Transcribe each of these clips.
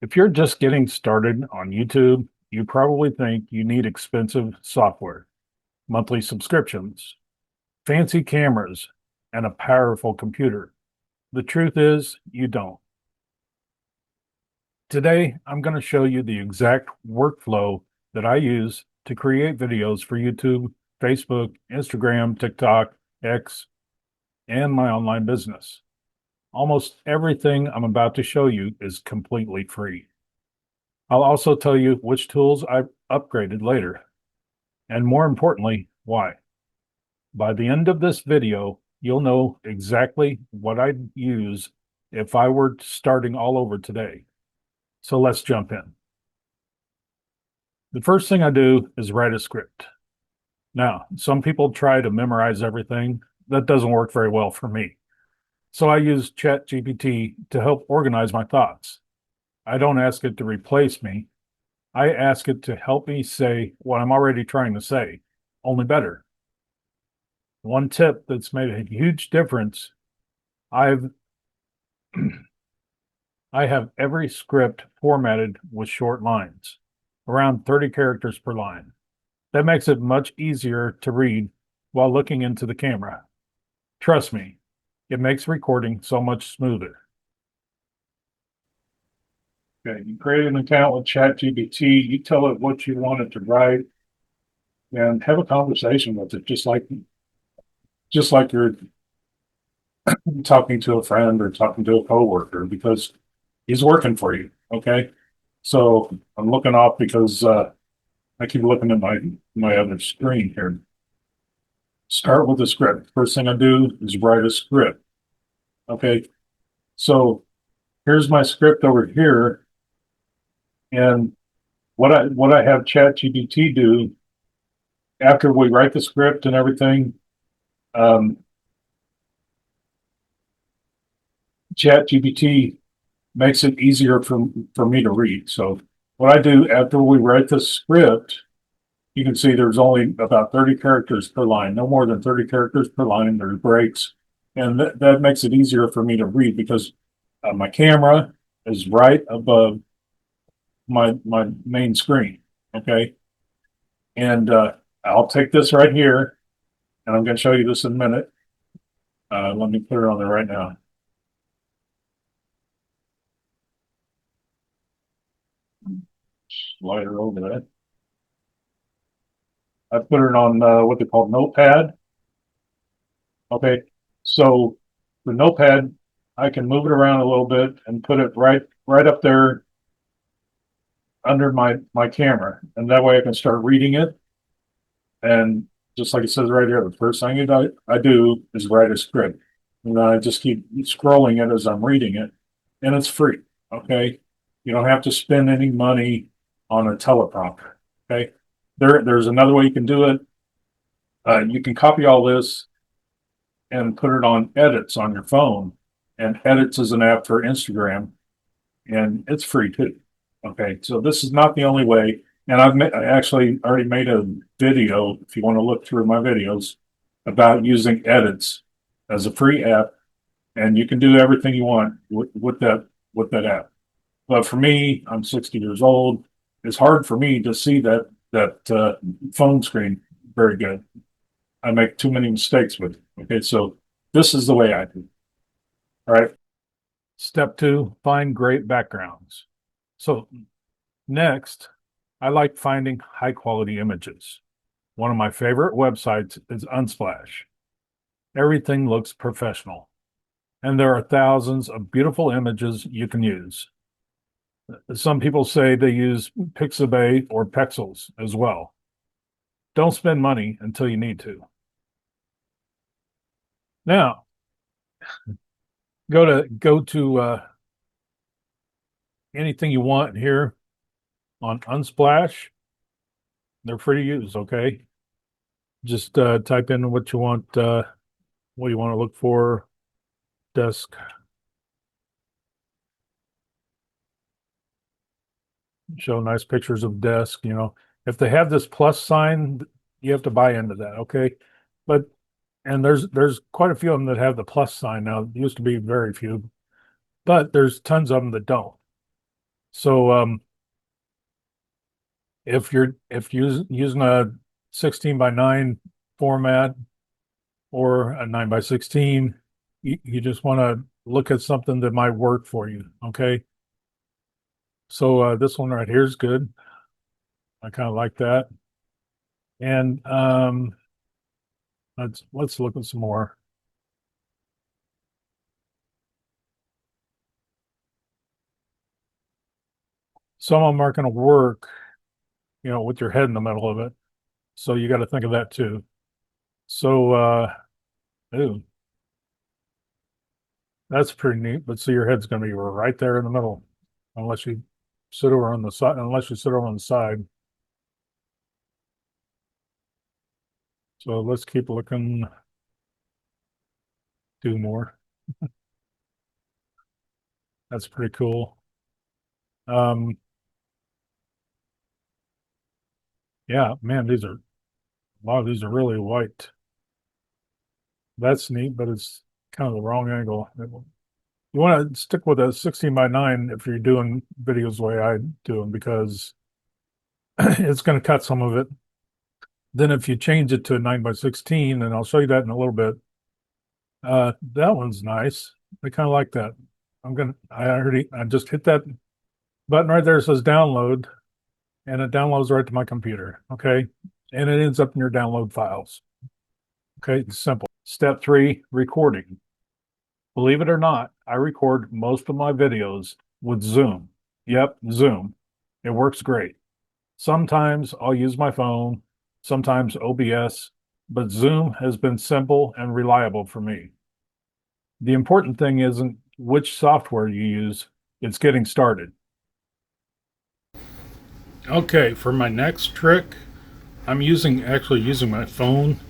If you're just getting started on YouTube, you probably think you need expensive software, monthly subscriptions, fancy cameras, and a powerful computer. The truth is, you don't. Today, I'm going to show you the exact workflow that I use to create videos for YouTube, Facebook, Instagram, TikTok, X, and my online business. Almost everything I'm about to show you is completely free. I'll also tell you which tools I've upgraded later, and more importantly, why. By the end of this video, you'll know exactly what I'd use if I were starting all over today. So let's jump in. The first thing I do is write a script. Now, some people try to memorize everything. That doesn't work very well for me. So I use ChatGPT to help organize my thoughts. I don't ask it to replace me. I ask it to help me say what I'm already trying to say, only better. One tip that's made a huge difference, I've I have every script formatted with short lines, around 30 characters per line. That makes it much easier to read while looking into the camera. Trust me, it makes recording so much smoother. Okay, you create an account with ChatGPT, you tell it what you want it to write, and have a conversation with it, just like you're talking to a friend or talking to a coworker, because he's working for you. Okay. So I'm looking off because I keep looking at my other screen here. Start with a script. First thing I do is write a script. Okay. So here's my script over here. And what I have ChatGPT do after we write the script and everything, um, ChatGPT makes it easier for me to read. So what I do after we write the script, you can see there's only about 30 characters per line, no more than 30 characters per line. There's breaks. And that makes it easier for me to read because my camera is right above my main screen. Okay. And I'll take this right here, and I'm going to show you this in a minute. Let me put it on there right now. Slider over that. I put it on what they call Notepad. Okay, so the Notepad, I can move it around a little bit and put it right up there under my camera, and that way I can start reading it. And just like it says right here, the first thing I do is write a script, and I just keep scrolling it as I'm reading it, and it's free. Okay, you don't have to spend any money on a teleprompter. Okay, there's another way you can do it. You can copy all this and put it on Edits on your phone. And Edits is an app for Instagram, and it's free too. Okay, so this is not the only way. And I actually already made a video, if you want to look through my videos, about using Edits as a free app, and you can do everything you want with that app. But for me, I'm 60 years old. It's hard for me to see that phone screen very good. I make too many mistakes with it. Okay, so this is the way I do. All right. Step two, find great backgrounds. So next, I like finding high quality images. One of my favorite websites is Unsplash. Everything looks professional, and there are thousands of beautiful images you can use. Some people say they use Pixabay or Pexels as well. Don't spend money until you need to. Now, go to anything you want here on Unsplash. They're free to use, okay? Just type in what you want to look for, desk. Show nice pictures of desk, If they have this plus sign, you have to buy into that, okay? But and there's quite a few of them that have the plus sign now. It used to be very few, but there's tons of them that don't. So if you're using a 16 by 9 format or a 9 by 16, you just want to look at something that might work for you. Okay. So this one right here is good. I kind of like that. And let's look at some more. Some of them aren't going to work, with your head in the middle of it. So you got to think of that too. So ooh, that's pretty neat. But see, your head's going to be right there in the middle, unless you sit over on the side. Unless you sit over on the side. So let's keep looking. Do more. That's pretty cool. Yeah, man, a lot of these are really white. That's neat, but it's kind of the wrong angle. You want to stick with a 16 by 9 if you're doing videos the way I do them, because it's going to cut some of it. Then if you change it to a 9 by 16, and I'll show you that in a little bit, that one's nice. I kind of like that. I just hit that button right there. It says download, and it downloads right to my computer. Okay. And it ends up in your download files. Okay. It's simple. Step 3, recording. Believe it or not, I record most of my videos with Zoom. Yep, Zoom. It works great. Sometimes I'll use my phone, sometimes OBS, but Zoom has been simple and reliable for me. The important thing isn't which software you use, it's getting started. Okay, for my next trick, I'm actually using my phone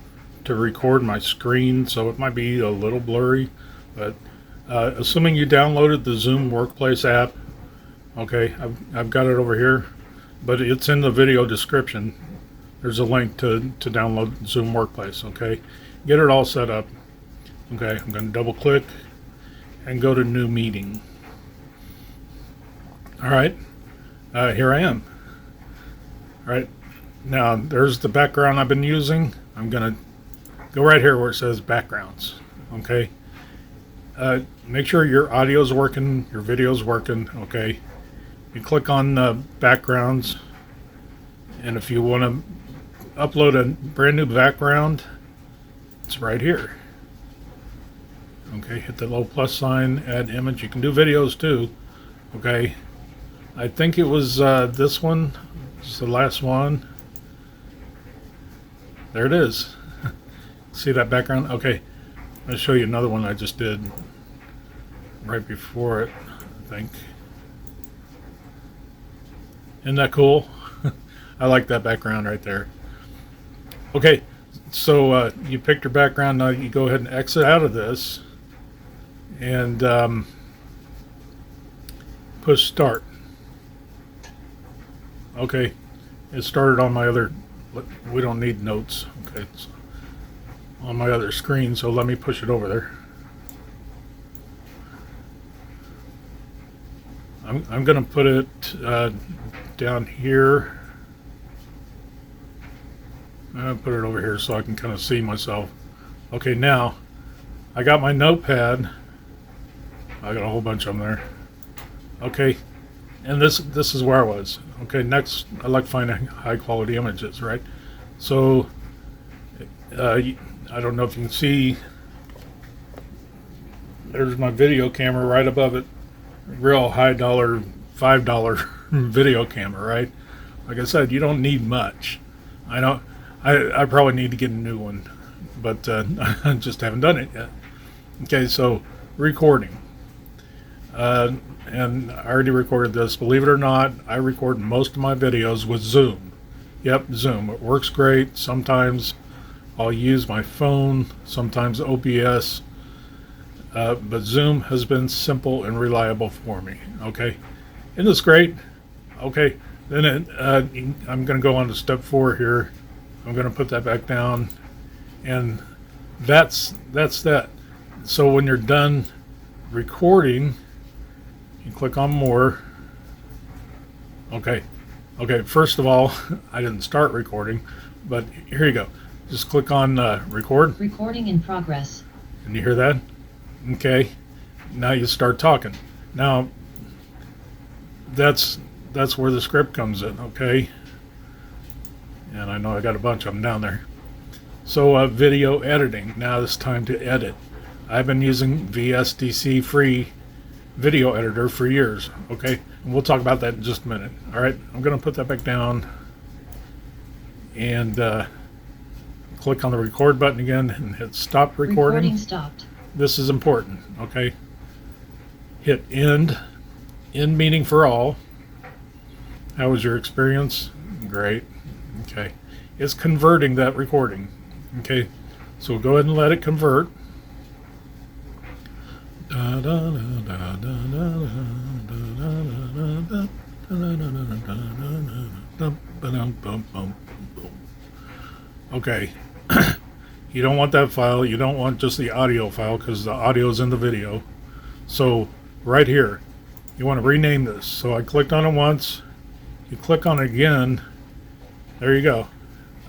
to record my screen, so it might be a little blurry, but assuming you downloaded the Zoom Workplace app, okay, I've got it over here, but it's in the video description. There's a link to download Zoom Workplace, okay? Get it all set up. Okay, I'm going to double click and go to New Meeting. All right, here I am. All right, now there's the background I've been using. I'm going to go right here where it says Backgrounds, okay? Make sure your audio's working, your video's working, okay? You click on Backgrounds, and if you want to upload a brand new background, it's right here. Okay, hit the little plus sign, add image. You can do videos too. Okay, I think it was this one. It's the last one. There it is. See that background? Okay, I'll show you another one I just did right before it, I think. Isn't that cool? I like that background right there. Okay, so you picked your background. Now you go ahead and exit out of this and push start. Okay, it started on my other, we don't need notes. Okay, it's on my other screen, so let me push it over there. I'm going to put it down here. I'll put it over here so I can kind of see myself. Okay, now I got my notepad. I got a whole bunch of them there. Okay, and this is where I was. Okay, next I like finding high quality images, right? So I don't know if you can see. There's my video camera right above it. Real high dollar, $5 video camera, right? Like I said, you don't need much. I don't. I probably need to get a new one, but I just haven't done it yet. Okay, so recording. And I already recorded this. Believe it or not, I record most of my videos with Zoom. Yep, Zoom. It works great. Sometimes I'll use my phone, sometimes OBS, but Zoom has been simple and reliable for me. Okay, isn't this great? Okay, then I'm going to go on to step 4 here. I'm going to put that back down, and that's that. So when you're done recording, you click on more, Okay. Okay. First of all, I didn't start recording, but here you go. Just click on record. Recording in progress. And you hear that? Okay. Now you start talking. Now that's that's where the script comes in. Okay. And I know I got a bunch of them down there. So video editing. Now it's time to edit. I've been using VSDC free video editor for years. Okay. And we'll talk about that in just a minute. All right. I'm going to put that back down and click on the record button again and hit stop recording. Recording stopped. This is important. Okay. Hit end. End meaning for all. How was your experience? Great. Okay. It's converting that recording. Okay. So go ahead and let it convert. Okay. You don't want that file. You don't want just the audio file because the audio is in the video. So right here, you want to rename this. So I clicked on it once. You click on it again. There you go.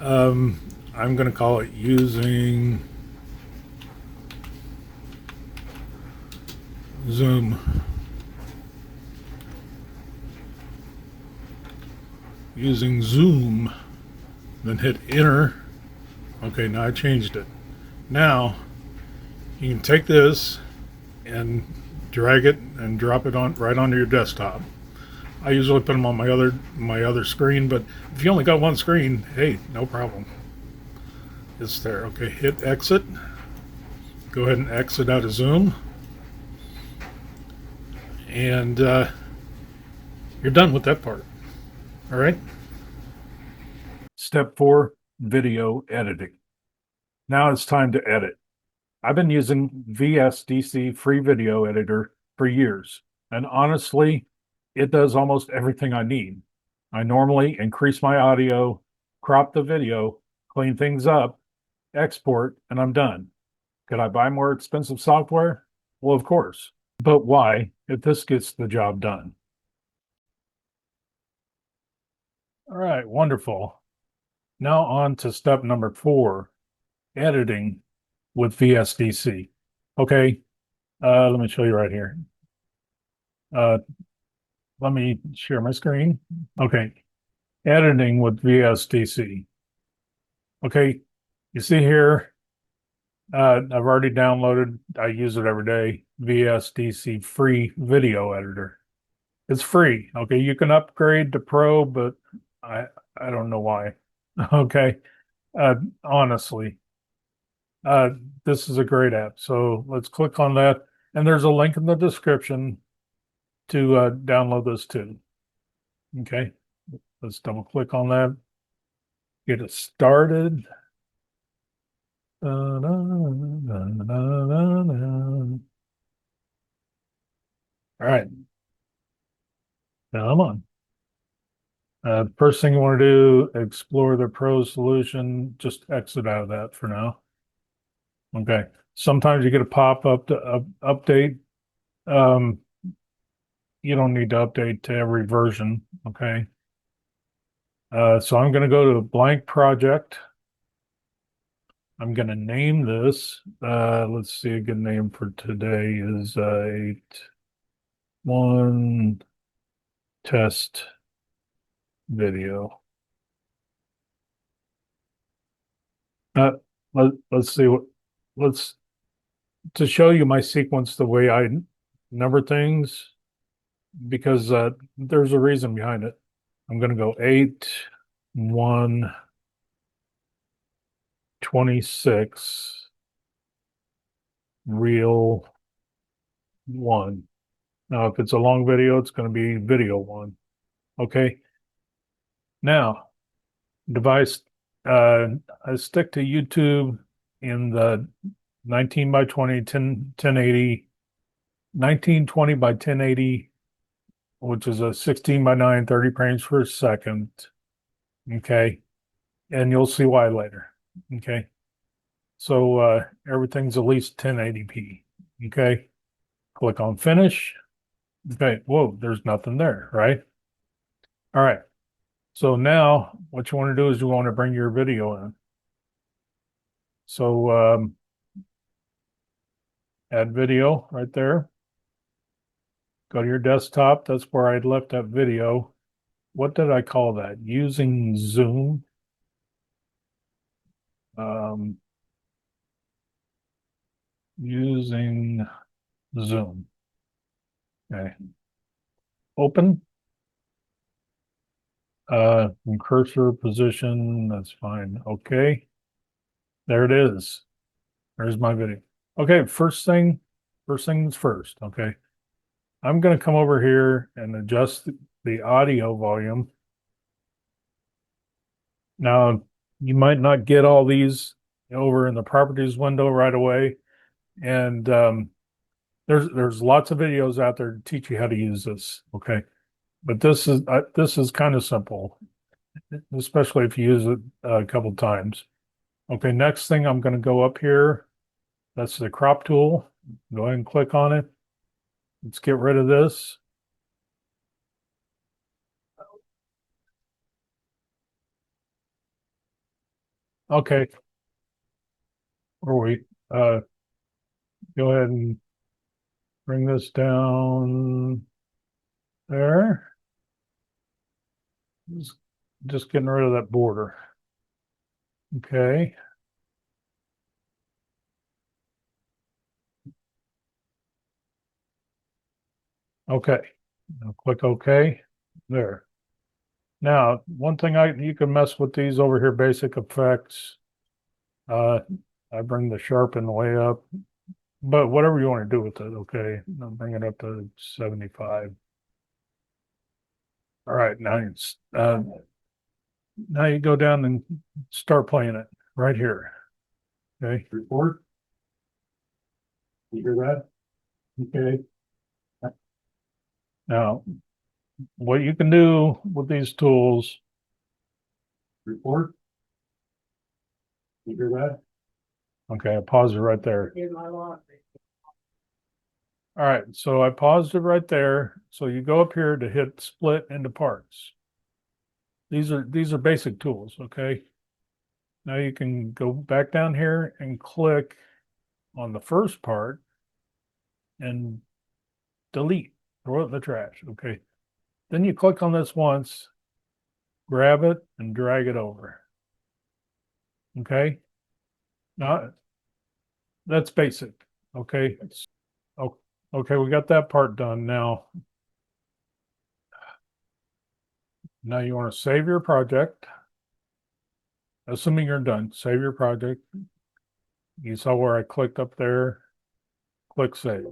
I'm going to call it using Zoom. Using Zoom. Then hit enter. Okay, now I changed it. Now you can take this and drag it and drop it on right onto your desktop. I usually put them on my other screen, but if you only got one screen, hey, no problem. It's there. Okay, hit exit. Go ahead and exit out of Zoom. And you're done with that part. All right. Step 4, video editing. Now it's time to edit. I've been using VSDC free video editor for years, and honestly, it does almost everything I need. I normally increase my audio, crop the video, clean things up, export, and I'm done. Could I buy more expensive software? Well, of course. But why if this gets the job done? All right, wonderful. Now on to step number 4, editing with VSDC. Okay, let me show you right here. Let me share my screen. Okay, editing with VSDC. Okay, you see here, I've already downloaded, I use it every day, VSDC free video editor. It's free. Okay, you can upgrade to Pro, but I I don't know why. Okay, honestly, uh, this is a great app. So let's click on that, and there's a link in the description to download this too. Okay, let's double click on that. Get it started. All right, now I'm on. First thing you want to do, explore the pro solution. Just exit out of that for now. Okay. Sometimes you get a pop-up to update. Um, you don't need to update to every version. Okay. So I'm going to go to a blank project. I'm going to name this. Let's see, a good name for today is 8-1 test video. Uh, let's see what, let's, to show you my sequence the way I number things, because there's a reason behind it. I'm going to go 8-1 26 reel 1. Now, if it's a long video, it's going to be video 1. Okay. Now, device, I stick to YouTube in the 19 by 20, 1080, 1920 by 1080, which is a 16 by 9, 30 frames per second. Okay. And you'll see why later. Okay. So everything's at least 1080p. Okay. Click on finish. Okay. Whoa, there's nothing there, right? All right. So now what you want to do is you want to bring your video in. So add video right there. Go to your desktop. That's where I left that video. What did I call that? Using Zoom. Um, using Zoom. Okay. Open. In cursor position. That's fine. Okay. There it is. There's my video. Okay. First things first. Okay. I'm going to come over here and adjust the audio volume. Now, you might not get all these over in the properties window right away. And there's lots of videos out there to teach you how to use this. Okay. But this is kind of simple, especially if you use it a couple times. Okay, next thing I'm going to go up here. That's the crop tool. Go ahead and click on it. Let's get rid of this. Okay, where are we? Go ahead and bring this down there. Just getting rid of that border. Okay. Okay. Now click OK. There. Now, one thing you can mess with these over here, basic effects. I bring the sharpen way up, but whatever you want to do with it, okay. I'll bring it up to 75. All right, now you go down and start playing it right here. Okay. Record. You hear that? Okay. Now, what you can do with these tools. Record. You hear that? Okay, I paused it right there. All right, so I paused it right there. So you go up here to hit split into parts. These are basic tools, okay? Now you can go back down here and click on the first part and delete, throw it in the trash, okay? Then you click on this once, grab it and drag it over. Okay? Now that's basic, okay? Oh, okay, we got that part done. Now you want to save your project. Assuming you're done, save your project. You saw where I clicked up there, click save.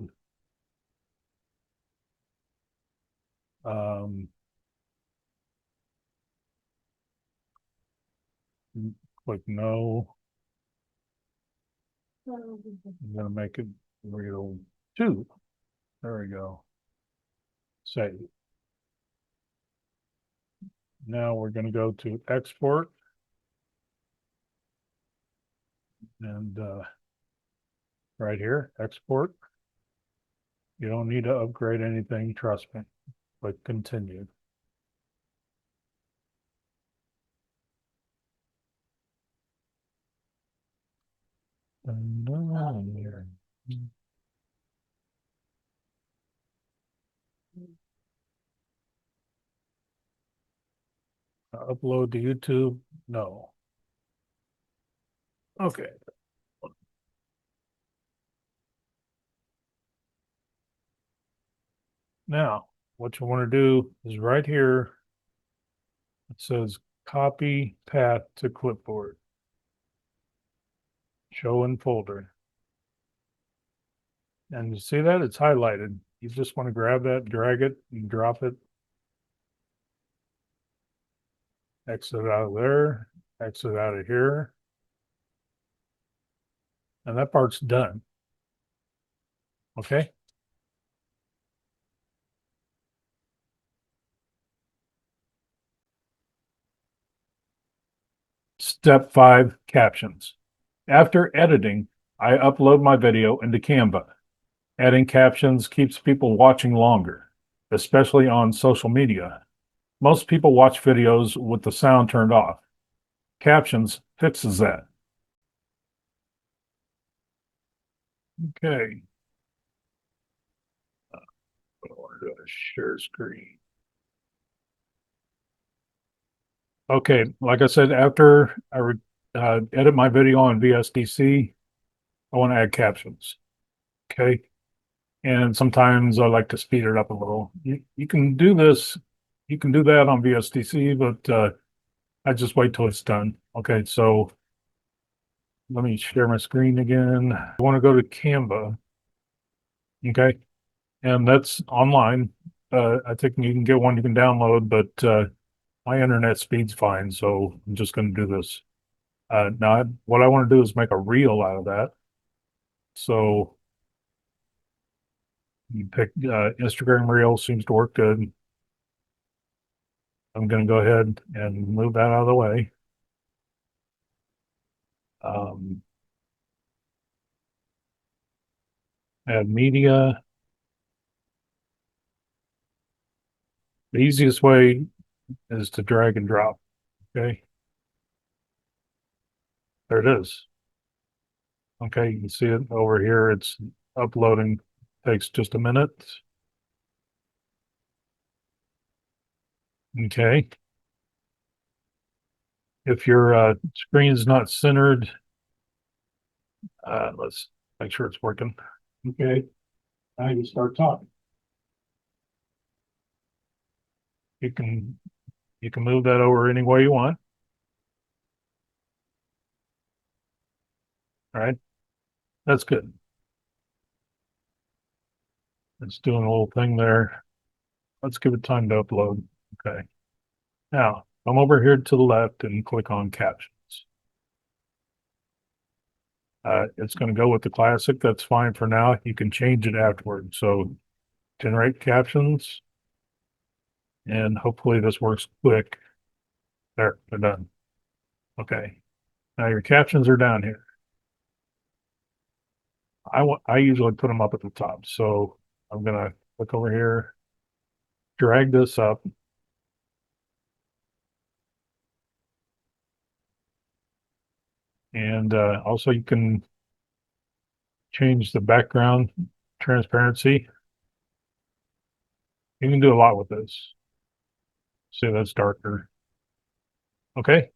Click no. I'm gonna make it real 2. There we go. Save. Now we're going to go to export and right here, export. You don't need to upgrade anything, trust me. Click continue. Upload to YouTube? No. Okay. Now, what you want to do is right here, it says copy path to clipboard. Show in folder. And you see that? It's highlighted. You just want to grab that, drag it, and drop it. Exit out of there, exit out of here. And that part's done. Okay. Step 5, captions. After editing, I upload my video into Canva. Adding captions keeps people watching longer, especially on social media. Most people watch videos with the sound turned off. Captions fixes that. Okay. I want to do a share screen. Okay, like I said, after I edit my video on VSDC, I want to add captions. Okay. And sometimes I like to speed it up a little. You can do this, you can do that on VSDC, but I just wait till it's done. Okay, so let me share my screen again. I want to go to Canva. Okay, and that's online. I think you can get one you can download, but my internet speed's fine, so I'm just going to do this. Now, what I want to do is make a reel out of that. So you pick Instagram reel, seems to work good. I'm going to go ahead and move that out of the way. Um, Add media. The easiest way is to drag and drop. Okay, there it is. Okay, you can see it over here. It's uploading, takes just a minute. Okay. If your screen is not centered, let's make sure it's working. Okay, now you start talking. You can move that over any way you want. All right, that's good. It's doing a little thing there. Let's give it time to upload. Okay. Now, come over here to the left and click on captions. It's going to go with the classic. That's fine for now. You can change it afterward. So generate captions, and hopefully this works quick. There, they're done. Okay. Now your captions are down here. I usually put them up at the top. So I'm going to click over here, drag this up. And also you can change the background transparency. You can do a lot with this. See, that's darker. Okay.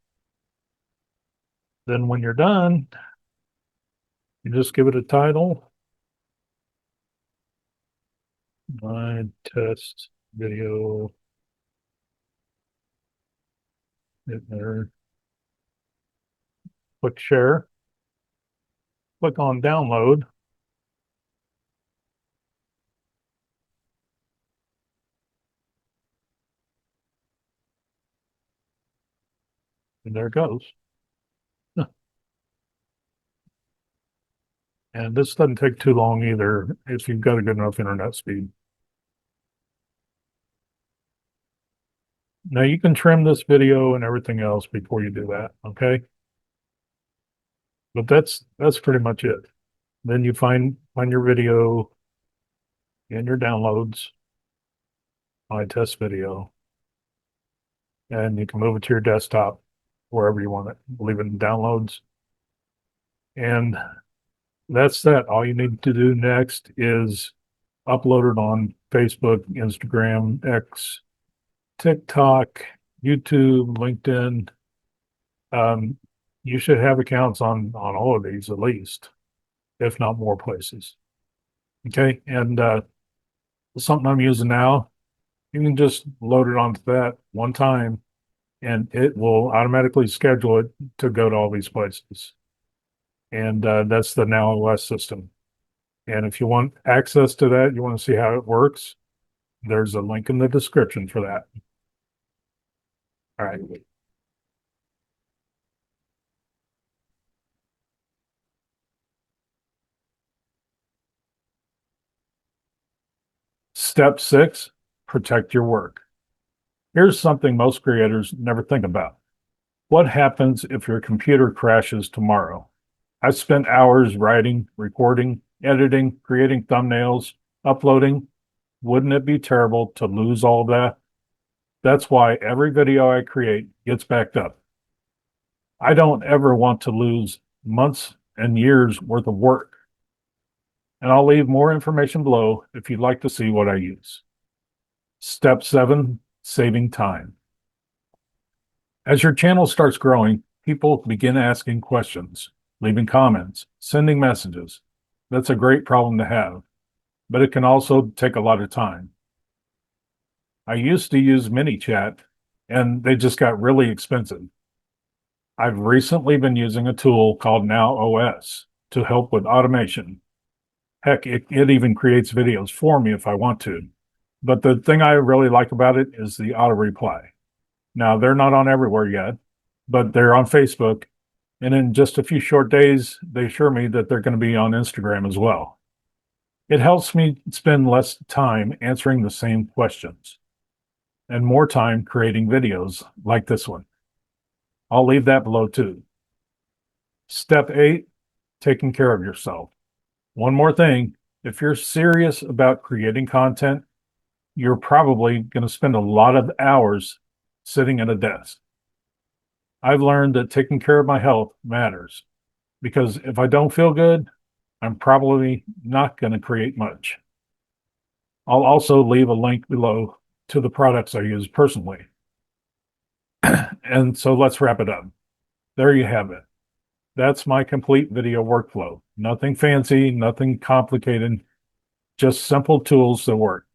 Then when you're done, you just give it a title. My test video. Hit there. Click share. Click on download. And there it goes. And this doesn't take too long either if you've got a good enough internet speed. Now you can trim this video and everything else before you do that, okay? But that's pretty much it. Then you find your video in your downloads, my test video, and you can move it to your desktop wherever you want it. Leave it in downloads. And that's that. All you need to do next is upload it on Facebook, Instagram, X, TikTok, YouTube, LinkedIn. You should have accounts on all of these at least, if not more places. Okay, and something I'm using now, you can just load it onto that one time, and it will automatically schedule it to go to all these places. And that's the Now OS system. And if you want access to that, you want to see how it works, there's a link in the description for that. All right. Step 6, protect your work. Here's something most creators never think about. What happens if your computer crashes tomorrow? I've spent hours writing, recording, editing, creating thumbnails, uploading. Wouldn't it be terrible to lose all that? That's why every video I create gets backed up. I don't ever want to lose months and years worth of work. And I'll leave more information below if you'd like to see what I use. Step 7, saving time. As your channel starts growing, people begin asking questions, leaving comments, sending messages. That's a great problem to have, but it can also take a lot of time. I used to use MiniChat, and they just got really expensive. I've recently been using a tool called Now OS to help with automation. Heck, it even creates videos for me if I want to. But the thing I really like about it is the auto reply. Now, they're not on everywhere yet, but they're on Facebook. And in just a few short days, they assure me that they're going to be on Instagram as well. It helps me spend less time answering the same questions and more time creating videos like this one. I'll leave that below too. Step 8, taking care of yourself. One more thing, if you're serious about creating content, you're probably going to spend a lot of hours sitting at a desk. I've learned that taking care of my health matters because if I don't feel good, I'm probably not going to create much. I'll also leave a link below to the products I use personally. And so let's wrap it up. There you have it. That's my complete video workflow. Nothing fancy, nothing complicated, just simple tools that work.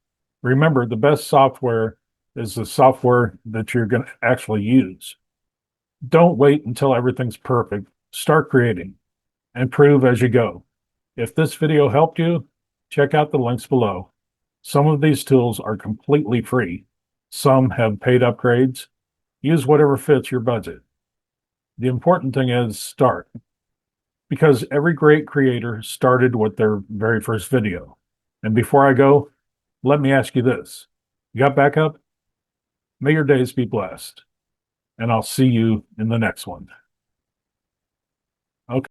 Remember, the best software is the software that you're going to actually use. Don't wait until everything's perfect. Start creating and prove as you go. If this video helped you, check out the links below. Some of these tools are completely free. Some have paid upgrades. Use whatever fits your budget. The important thing is start, because every great creator started with their very first video. And before I go, let me ask you this. You got backup? May your days be blessed, and I'll see you in the next one.